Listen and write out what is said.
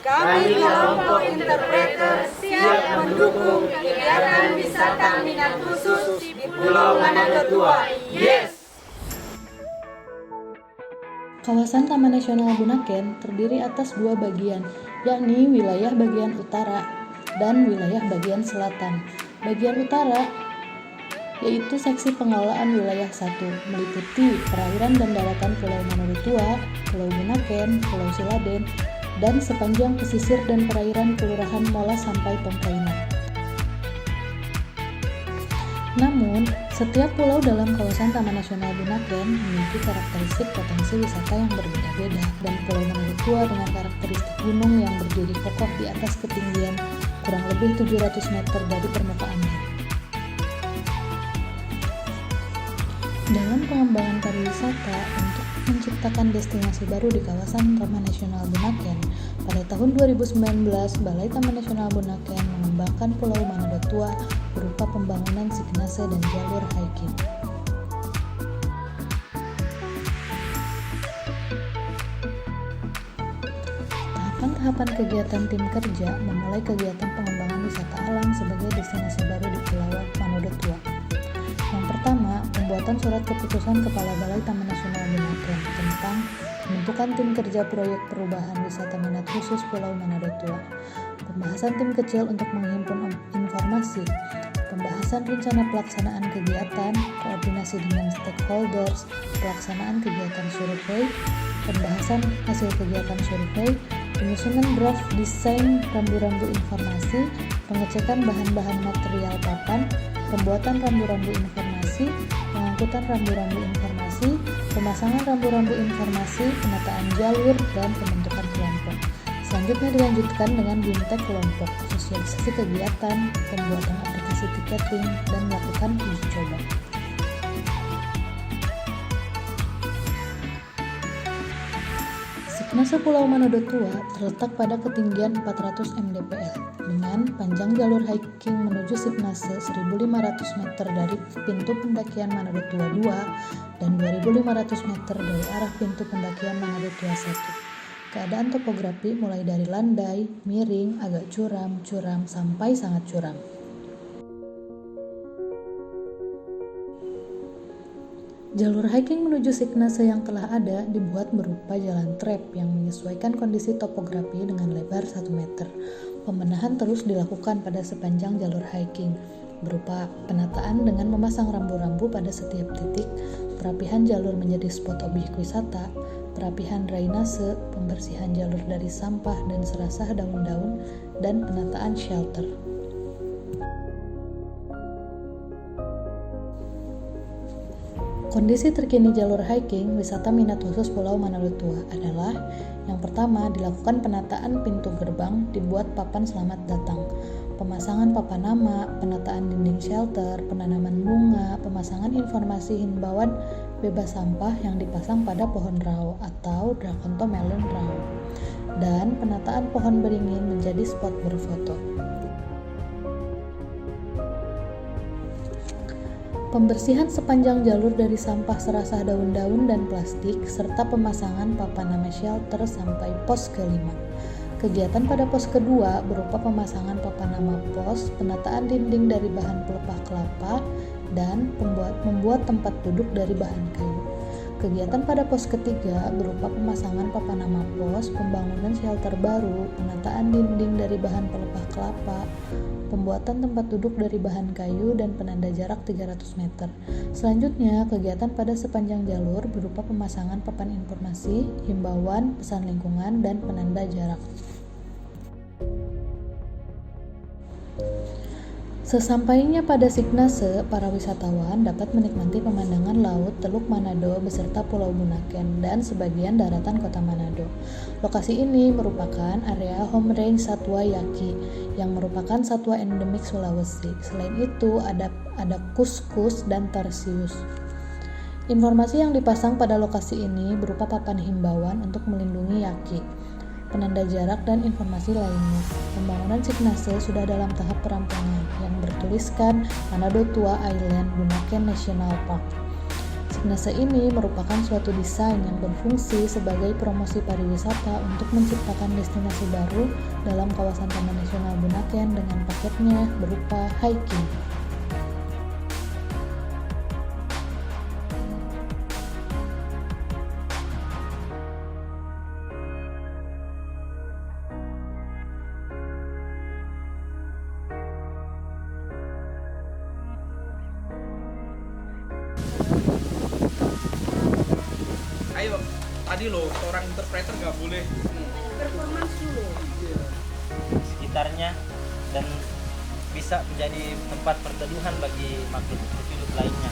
Kami kelompok interpreter siap mendukung kegiatan wisata minat khusus di Pulau Manado Tua. Yes! Kawasan Taman Nasional Bunaken terdiri atas dua bagian, yakni wilayah bagian utara dan wilayah bagian selatan. Bagian utara yaitu seksi pengelolaan wilayah 1, meliputi perairan dan daratan Pulau Manado Tua, Pulau Bunaken, Pulau Siladen, dan sepanjang pesisir dan perairan Kelurahan Mola sampai Pemprainan. Namun, setiap pulau dalam kawasan Taman Nasional Bunaken memiliki karakteristik potensi wisata yang berbeda-beda, dan Pulau Manado Tua dengan karakteristik gunung yang berdiri kokoh di atas ketinggian kurang lebih 700 meter dari permukaan laut. Dalam pengembangan pariwisata untuk menciptakan destinasi baru di kawasan Taman Nasional Bunaken, pada tahun 2019, Balai Taman Nasional Bunaken mengembangkan Pulau Manado Tua berupa pembangunan signase dan jalur hiking. Tahapan-tahapan kegiatan tim kerja memulai kegiatan pengembangan wisata alam sebagai destinasi baru di Pulau Manado Tua. Yang pertama, pembuatan surat keputusan Kepala Balai Taman Nasional Bunaken tentang pembentukan tim kerja proyek perubahan wisata minat khusus Pulau Manado Tua. Pembahasan tim kecil untuk menghimpun informasi, pembahasan rencana pelaksanaan kegiatan, koordinasi dengan stakeholders, pelaksanaan kegiatan survei, pembahasan hasil kegiatan survei, penyusunan draft desain rambu-rambu informasi, pengecekan bahan-bahan material papan, pembuatan rambu-rambu informasi, pengangkutan rambu-rambu informasi, pemasangan rambu-rambu informasi, penataan jalur, dan pembentukan kelompok. Selanjutnya dilanjutkan dengan bimtek kelompok, sosialisasi kegiatan, pembuatan aplikasi tiketing, dan melakukan uji coba. Signase Pulau Manado Tua terletak pada ketinggian 400 mdpl dengan panjang jalur hiking menuju Signase 1.500 meter dari pintu pendakian Manado Tua 2 dan 2.500 meter dari arah pintu pendakian Manado Tua 1. Keadaan topografi mulai dari landai, miring, agak curam, sampai sangat curam. Jalur hiking menuju Signase yang telah ada dibuat berupa jalan trek yang menyesuaikan kondisi topografi dengan lebar 1 meter. Pembenahan terus dilakukan pada sepanjang jalur hiking, berupa penataan dengan memasang rambu-rambu pada setiap titik, perapihan jalur menjadi spot objek wisata, perapihan drainase, pembersihan jalur dari sampah dan serasah daun-daun, dan penataan shelter. Kondisi terkini jalur hiking wisata minat khusus Pulau Manado Tua adalah: yang pertama, dilakukan penataan pintu gerbang, dibuat papan selamat datang, pemasangan papan nama, penataan dinding shelter, penanaman bunga, pemasangan informasi himbauan bebas sampah yang dipasang pada pohon rao atau Dragonto Melon Rao, dan penataan pohon beringin menjadi spot berfoto. Pembersihan sepanjang jalur dari sampah serasah daun-daun dan plastik, serta pemasangan papan nama shelter sampai pos kelima. Kegiatan pada pos kedua berupa pemasangan papan nama pos, penataan dinding dari bahan pelepah kelapa, dan membuat tempat duduk dari bahan kayu. Kegiatan pada pos ketiga berupa pemasangan papan nama pos, pembangunan shelter baru, penataan dinding dari bahan pelepah kelapa, pembuatan tempat duduk dari bahan kayu, dan penanda jarak 300 meter. Selanjutnya, kegiatan pada sepanjang jalur berupa pemasangan papan informasi, himbauan, pesan lingkungan, dan penanda jarak. Sesampainya pada Signase, para wisatawan dapat menikmati pemandangan laut Teluk Manado beserta Pulau Bunaken dan sebagian daratan Kota Manado. Lokasi ini merupakan area home range satwa Yaki yang merupakan satwa endemik Sulawesi. Selain itu, ada kus-kus dan tarsius. Informasi yang dipasang pada lokasi ini berupa papan himbauan untuk melindungi Yaki, penanda jarak, dan informasi lainnya. Pembangunan Signase sudah dalam tahap perampangan yang bertuliskan Manado Tua Island Bunaken National Park. Destinasi ini merupakan suatu desain yang berfungsi sebagai promosi pariwisata untuk menciptakan destinasi baru dalam kawasan Taman Nasional Bunaken dengan paketnya berupa hiking. Ayo, tadi loh seorang interpreter nggak boleh Performance dulu. sekitarnya dan bisa menjadi tempat perteduhan bagi makhluk hidup lainnya.